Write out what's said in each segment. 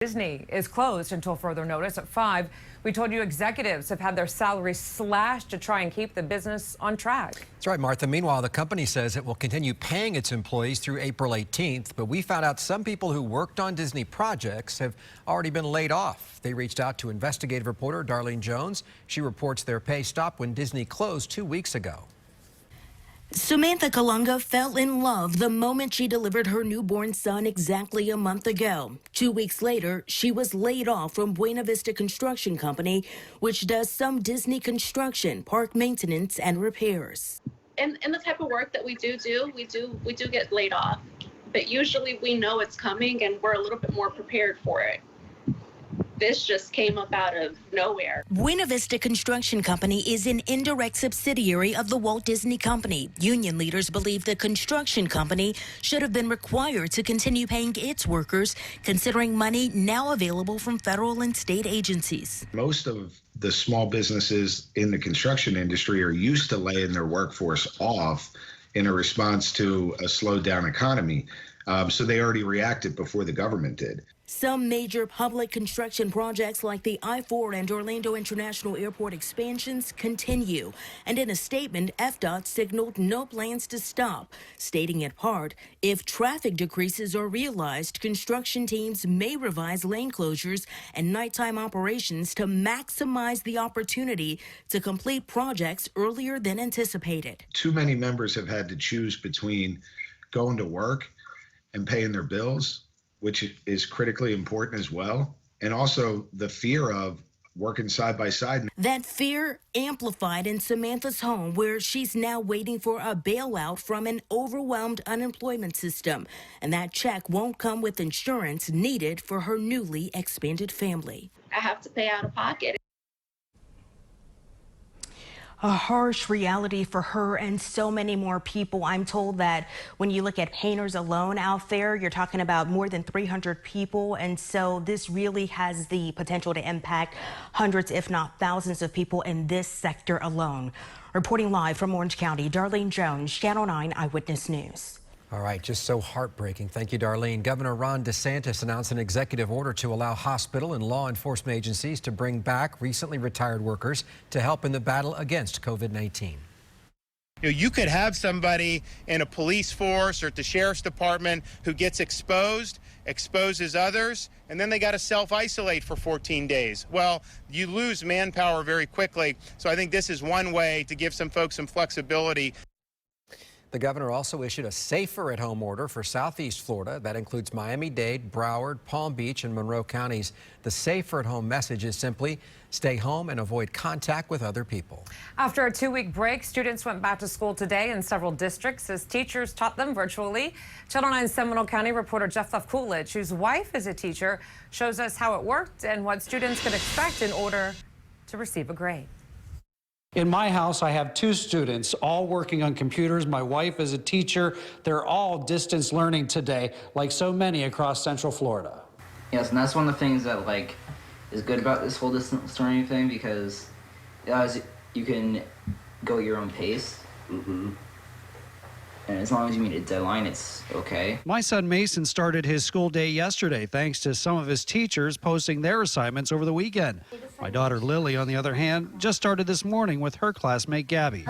Disney is closed until further notice. At 5, we told you executives have had their salaries slashed to try and keep the business on track. That's right, Martha. Meanwhile, the company says it will continue paying its employees through April 18th. But we found out some people who worked on Disney projects have already been laid off. They reached out to investigative reporter Darlene Jones. She reports their pay stopped when Disney closed 2 weeks ago. Samantha Kalunga fell in love the moment she delivered her newborn son exactly a month ago. 2 weeks later, she was laid off from Buena Vista Construction Company, which does some Disney construction, park maintenance, and repairs. And the type of work that we do get laid off. But usually we know it's coming and we're a little bit more prepared for it. This just came up out of nowhere. Buena Vista Construction Company is an indirect subsidiary of the Walt Disney Company. Union leaders believe the construction company should have been required to continue paying its workers, considering money now available from federal and state agencies. Most of the small businesses in the construction industry are used to laying their workforce off in a response to a slowed down economy. So they already reacted before the government did. Some major public construction projects like the I-4 and Orlando International Airport expansions continue. And in a statement, FDOT signaled no plans to stop, stating in part, if traffic decreases are realized, construction teams may revise lane closures and nighttime operations to maximize the opportunity to complete projects earlier than anticipated. Too many members have had to choose between going to work and paying their bills, which is critically important as well, and also the fear of working side by side. That fear amplified in Samantha's home, where she's now waiting for a bailout from an overwhelmed unemployment system, and that check won't come with insurance needed for her newly expanded family. I have to pay out of pocket. A harsh reality for her and so many more people. I'm told that when you look at painters alone out there, you're talking about more than 300 people. And so this really has the potential to impact hundreds, if not thousands of people in this sector alone. Reporting live from Orange County, Darlene Jones, Channel 9 Eyewitness News. All right, just so heartbreaking. Thank you, Darlene. Governor Ron DeSantis announced an executive order to allow hospital and law enforcement agencies to bring back recently retired workers to help in the battle against COVID-19. You could have somebody in a police force or at the sheriff's department who gets exposed, exposes others, and then they got to self-isolate for 14 days. Well, you lose manpower very quickly. So I think this is one way to give some folks some flexibility. The governor also issued a safer at home order for Southeast Florida. That includes Miami-Dade, Broward, Palm Beach, and Monroe counties. The safer at home message is simply stay home and avoid contact with other people. After a 2-week break, students went back to school today in several districts as teachers taught them virtually. Channel 9 Seminole County reporter Jeff Coolidge, whose wife is a teacher, shows us how it worked and what students could expect in order to receive a grade. In my house, I have 2 students, all working on computers. My wife is a teacher. They're all distance learning today, like so many across Central Florida. Yes, and that's one of the things that is good about this whole distance learning thing, because you can go at your own pace. And as long as you meet a deadline, it's okay. My son Mason started his school day yesterday thanks to some of his teachers posting their assignments over the weekend. My daughter Lily, on the other hand, just started this morning with her classmate Gabby.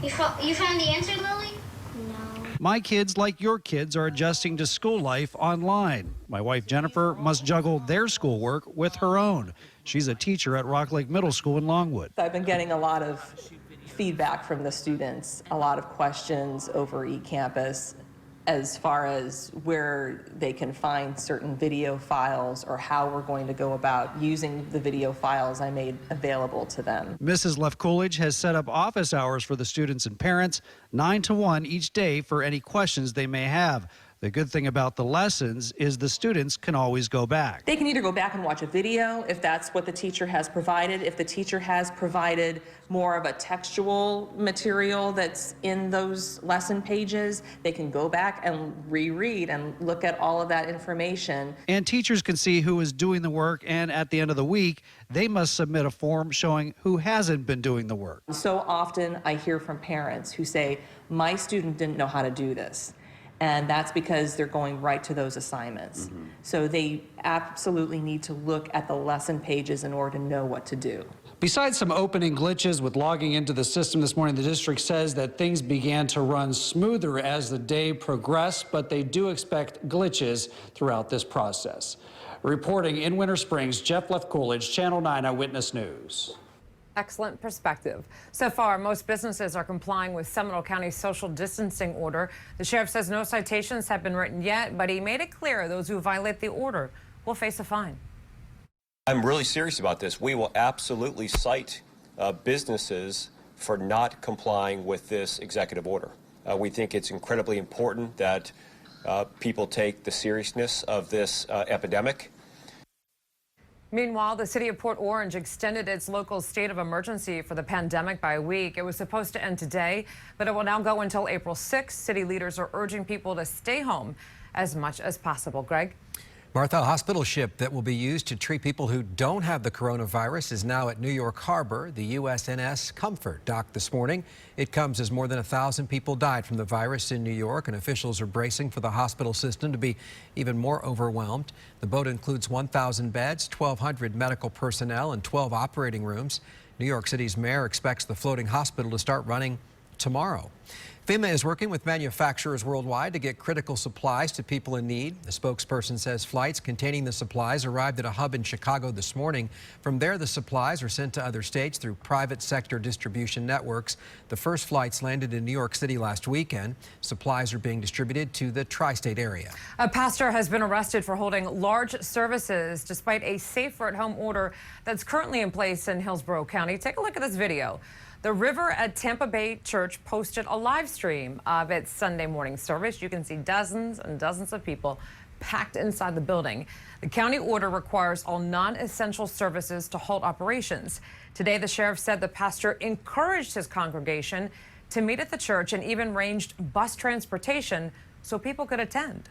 You found the answer, Lily? No. My kids, like your kids, are adjusting to school life online. My wife Jennifer must juggle their schoolwork with her own. She's a teacher at Rock Lake Middle School in Longwood. I've been getting a lot of feedback from the students, a lot of questions over eCampus as far as where they can find certain video files or how we're going to go about using the video files I made available to them. Mrs. Coolidge has set up office hours for the students and parents, 9 to 1 each day for any questions they may have. The good thing about the lessons is the students can always go back. They can either go back and watch a video if that's what the teacher has provided. If the teacher has provided more of a textual material that's in those lesson pages, they can go back and reread and look at all of that information. And teachers can see who is doing the work, and at the end of the week, they must submit a form showing who hasn't been doing the work. So often I hear from parents who say, my student didn't know how to do this. And that's because they're going right to those assignments. So they absolutely need to look at the lesson pages in order to know what to do. Besides some opening glitches with logging into the system this morning, the district says that things began to run smoother as the day progressed, but they do expect glitches throughout this process. Reporting in Winter Springs, Jeff Left-Coolidge, Channel 9 Eyewitness News. Excellent perspective. So far, most businesses are complying with Seminole County's social distancing order. The sheriff says no citations have been written yet, but he made it clear those who violate the order will face a fine. I'm really serious about this. We will absolutely cite businesses for not complying with this executive order. We think it's incredibly important that people take the seriousness of this epidemic. Meanwhile, the city of Port Orange extended its local state of emergency for the pandemic by a week. It was supposed to end today, but it will now go until April 6th. City leaders are urging people to stay home as much as possible. Greg? Martha, a hospital ship that will be used to treat people who don't have the coronavirus is now at New York Harbor. The USNS Comfort docked this morning. It comes as more than 1,000 people died from the virus in New York, and officials are bracing for the hospital system to be even more overwhelmed. The boat includes 1,000 beds, 1,200 medical personnel, and 12 operating rooms. New York City's mayor expects the floating hospital to start running tomorrow. FEMA is working with manufacturers worldwide to get critical supplies to people in need. The spokesperson says flights containing the supplies arrived at a hub in Chicago this morning. From there, the supplies are sent to other states through private sector distribution networks. The first flights landed in New York City last weekend. Supplies are being distributed to the tri-state area. A pastor has been arrested for holding large services despite a safer-at-home order that's currently in place in Hillsborough County. Take a look at this video. The River at Tampa Bay Church posted a live stream of its Sunday morning service. You can see dozens and dozens of people packed inside the building. The county order requires all non-essential services to halt operations. Today, the sheriff said the pastor encouraged his congregation to meet at the church and even arranged bus transportation so people could attend.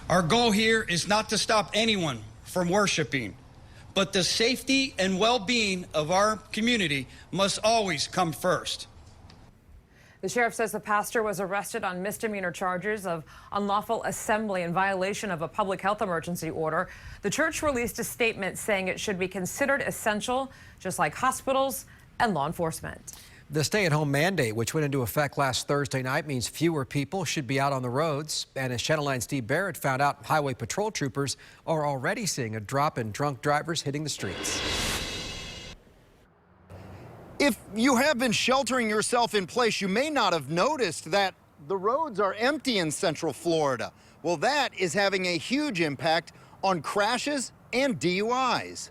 Our goal here is not to stop anyone from worshiping, but the safety and well-being of our community must always come first. The sheriff says the pastor was arrested on misdemeanor charges of unlawful assembly in violation of a public health emergency order. The church released a statement saying it should be considered essential, just like hospitals and law enforcement. The stay-at-home mandate, which went into effect last Thursday night, means fewer people should be out on the roads. And as Channel 9's Steve Barrett found out, highway patrol troopers are already seeing a drop in drunk drivers hitting the streets. If you have been sheltering yourself in place, you may not have noticed that the roads are empty in Central Florida. Well, that is having a huge impact on crashes and DUIs.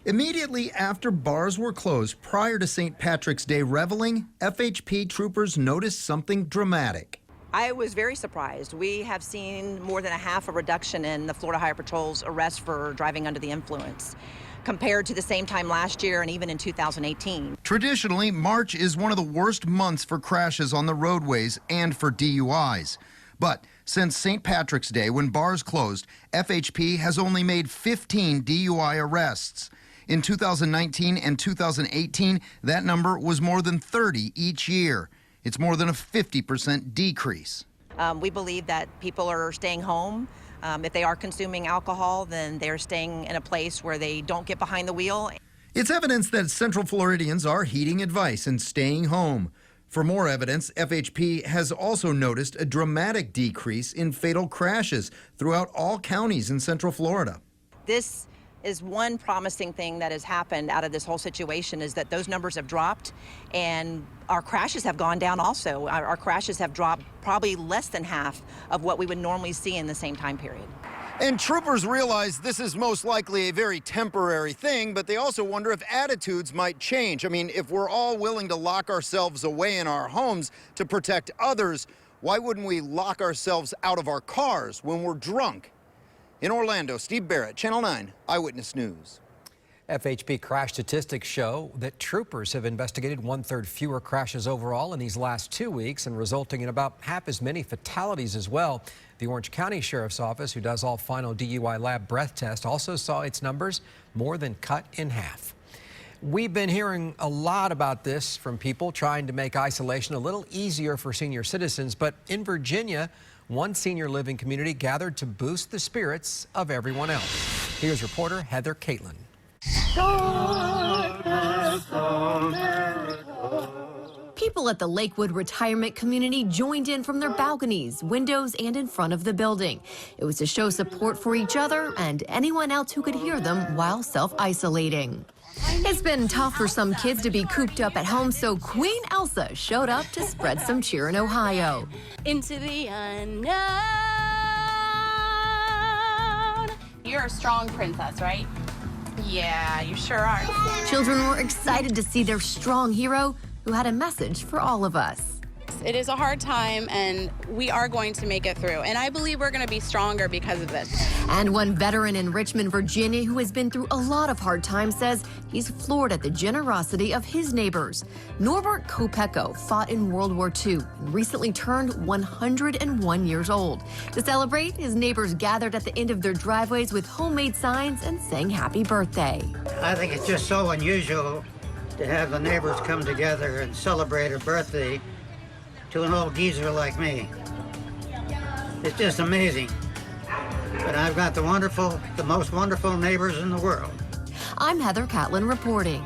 Immediately after bars were closed prior to St. Patrick's Day reveling, FHP troopers noticed something dramatic. I was very surprised. We have seen more than a reduction in the Florida Highway Patrol's arrests for driving under the influence compared to the same time last year and even in 2018. Traditionally, March is one of the worst months for crashes on the roadways and for DUIs. But since St. Patrick's Day, when bars closed, FHP has only made 15 DUI arrests. In 2019 and 2018, that number was more than 30 each year. It's more than a 50% decrease. We believe that people are staying home. If they are consuming alcohol, then they're staying in a place where they don't get behind the wheel. It's evidence that Central Floridians are heeding advice and staying home. For more evidence, FHP has also noticed a dramatic decrease in fatal crashes throughout all counties in Central Florida. This is one promising thing that has happened out of this whole situation, is that those numbers have dropped and our crashes have gone down also. Our crashes have dropped probably less than half of what we would normally see in the same time period. And troopers realize this is most likely a very temporary thing, but they also wonder if attitudes might change. I mean, if we're all willing to lock ourselves away in our homes to protect others, why wouldn't we lock ourselves out of our cars when we're drunk? In Orlando, Steve Barrett, Channel 9 Eyewitness News. FHP crash statistics show that troopers have investigated 1/3 fewer crashes overall in these last 2 weeks, and resulting in about half as many fatalities as well. The Orange County Sheriff's Office, who does all final DUI lab breath tests, also saw its numbers more than cut in half. We've been hearing a lot about this from people trying to make isolation a little easier for senior citizens, but in Virginia, one senior living community gathered to boost the spirits of everyone else. Here's reporter Heather Caitlin. People at the Lakewood Retirement Community joined in from their balconies, windows, and in front of the building. It was to show support for each other and anyone else who could hear them while self-isolating. It's been tough for some kids to be cooped up at home, so Queen Elsa showed up to spread some cheer in Ohio. Into the unknown. You're a strong princess, right? Yeah, you sure are. Children were excited to see their strong hero, who had a message for all of us. It is a hard time, and we are going to make it through. And I believe we're going to be stronger because of this. And one veteran in Richmond, Virginia, who has been through a lot of hard times, says he's floored at the generosity of his neighbors. Norbert Kopecko fought in World War II and recently turned 101 years old. To celebrate, his neighbors gathered at the end of their driveways with homemade signs and sang happy birthday. I think it's just so unusual to have the neighbors come together and celebrate a birthday to an old geezer like me. It's just amazing. But I've got the most wonderful neighbors in the world. I'm Heather Catlin reporting.